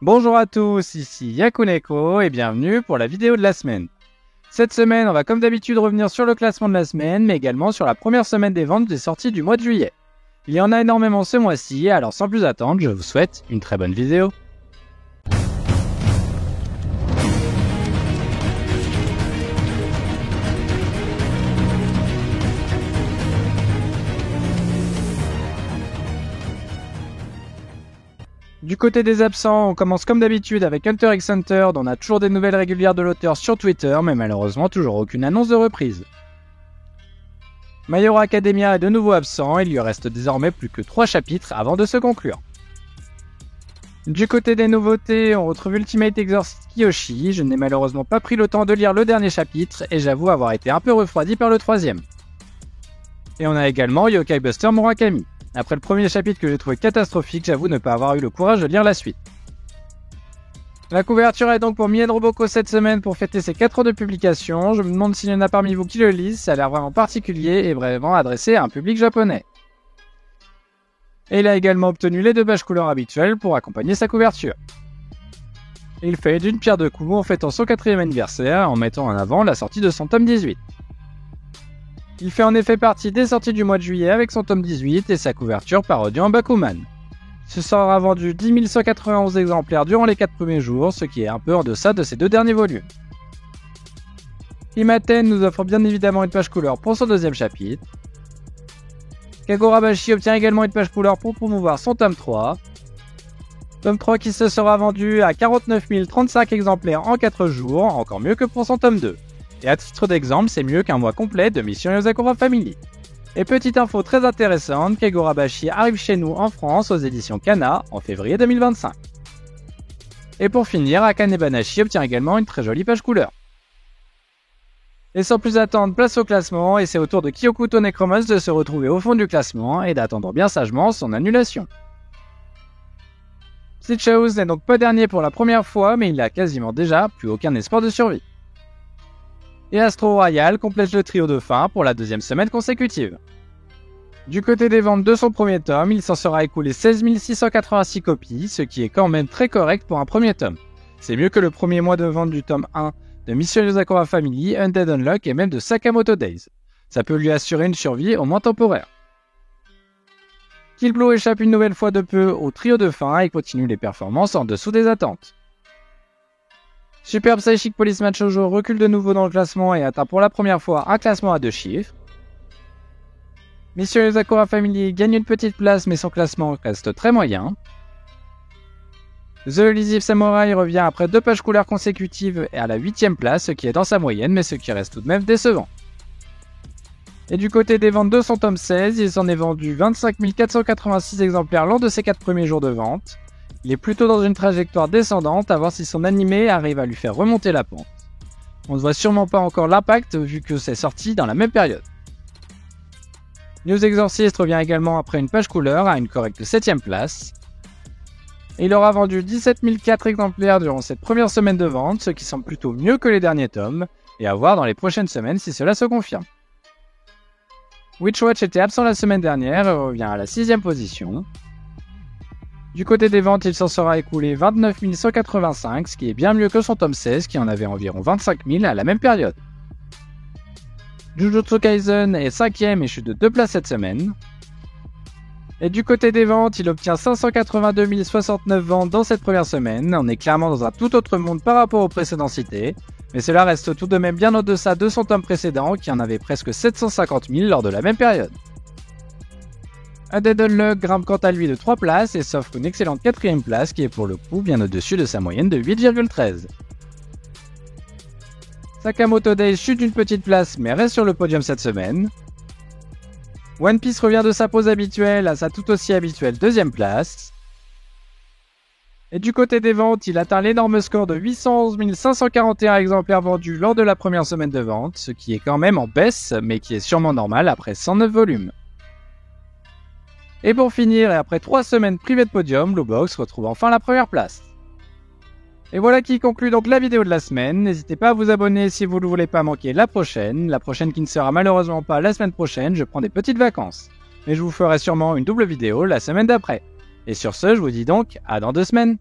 Bonjour à tous, ici Yakuneko et bienvenue pour la vidéo de la semaine. Cette semaine, on va comme d'habitude revenir sur le classement de la semaine, mais également sur la première semaine des ventes des sorties du mois de juillet. Il y en a énormément ce mois-ci, alors sans plus attendre, je vous souhaite une très bonne vidéo. Du côté des absents, on commence comme d'habitude avec Hunter x Hunter, dont on a toujours des nouvelles régulières de l'auteur sur Twitter, mais malheureusement toujours aucune annonce de reprise. My Hero Academia est de nouveau absent, il lui reste désormais plus que 3 chapitres avant de se conclure. Du côté des nouveautés, on retrouve Ultimate Exorcist Kiyoshi, je n'ai malheureusement pas pris le temps de lire le dernier chapitre, et j'avoue avoir été un peu refroidi par le troisième. Et on a également Yokai Buster Murakami. Après le premier chapitre que j'ai trouvé catastrophique, j'avoue ne pas avoir eu le courage de lire la suite. La couverture est donc pour Mien Roboko cette semaine pour fêter ses 4 ans de publication. Je me demande s'il y en a parmi vous qui le lisent, ça a l'air vraiment particulier et vraiment adressé à un public japonais. Et il a également obtenu les 2 pages couleurs habituelles pour accompagner sa couverture. Il fait d'une pierre deux coups en fêtant son 4e anniversaire en mettant en avant la sortie de son tome 18. Il fait en effet partie des sorties du mois de juillet avec son tome 18 et sa couverture parodiant Bakuman. Ce sera vendu 10 191 exemplaires durant les 4 premiers jours, ce qui est un peu en deçà de ses 2 derniers volumes. Imaten nous offre bien évidemment une page couleur pour son 2e chapitre. Kagorabashi obtient également une page couleur pour promouvoir son tome 3. Tome 3 qui se sera vendu à 49 035 exemplaires en 4 jours, encore mieux que pour son tome 2. Et à titre d'exemple, c'est mieux qu'un mois complet de Mission Yozakura Family. Et petite info très intéressante, Kagorabashi arrive chez nous en France aux éditions Kana en février 2025. Et pour finir, Akane Banashi obtient également une très jolie page couleur. Et sans plus attendre, place au classement, et c'est au tour de Kyokuto Necromos de se retrouver au fond du classement et d'attendre bien sagement son annulation. Bleach House n'est donc pas dernier pour la première fois, mais il n'a quasiment déjà plus aucun espoir de survie. Et Astro Royal complète le trio de fin pour la 2e semaine consécutive. Du côté des ventes de son premier tome, il s'en sera écoulé 16 686 copies, ce qui est quand même très correct pour un premier tome. C'est mieux que le premier mois de vente du tome 1 de Mission Yozakura Family, Undead Unluck et même de Sakamoto Days. Ça peut lui assurer une survie au moins temporaire. Kill Blue échappe une nouvelle fois de peu au trio de fin et continue les performances en dessous des attentes. Super Psychic Policeman Shoujo recule de nouveau dans le classement et atteint pour la première fois un classement à 2 chiffres. Mission Yozakura Family gagne une petite place mais son classement reste très moyen. The Elusive Samurai revient après 2 pages couleurs consécutives et à la 8e place, ce qui est dans sa moyenne mais ce qui reste tout de même décevant. Et du côté des ventes de son tome 16, il s'en est vendu 25 486 exemplaires lors de ses 4 premiers jours de vente. Il est plutôt dans une trajectoire descendante, à voir si son animé arrive à lui faire remonter la pente. On ne voit sûrement pas encore l'impact vu que c'est sorti dans la même période. News Exorcist revient également après une page couleur à une correcte 7e place. Et il aura vendu 17 004 exemplaires durant cette première semaine de vente, ce qui semble plutôt mieux que les derniers tomes, et à voir dans les prochaines semaines si cela se confirme. Witchwatch était absent la semaine dernière et revient à la 6e position. Du côté des ventes, il s'en sera écoulé 29 185, ce qui est bien mieux que son tome 16 qui en avait environ 25 000 à la même période. Jujutsu Kaisen est 5e et chute de 2 places cette semaine. Et du côté des ventes, il obtient 582 069 ventes dans cette première semaine. On est clairement dans un tout autre monde par rapport aux précédents cités, mais cela reste tout de même bien en deçà de son tome précédent qui en avait presque 750 000 lors de la même période. Undead Unluck grimpe quant à lui de 3 places et s'offre une excellente 4e place qui est pour le coup bien au-dessus de sa moyenne de 8,13. Sakamoto Days chute d'une petite place mais reste sur le podium cette semaine. One Piece revient de sa pause habituelle à sa tout aussi habituelle 2e place. Et du côté des ventes, il atteint l'énorme score de 811 541 exemplaires vendus lors de la première semaine de vente, ce qui est quand même en baisse mais qui est sûrement normal après 109 volumes. Et pour finir, et après 3 semaines privées de podium, Blue Box retrouve enfin la première place. Et voilà qui conclut donc la vidéo de la semaine. N'hésitez pas à vous abonner si vous ne voulez pas manquer la prochaine qui ne sera malheureusement pas la semaine prochaine, je prends des petites vacances. Mais je vous ferai sûrement une double vidéo la semaine d'après. Et sur ce, je vous dis donc à dans 2 semaines.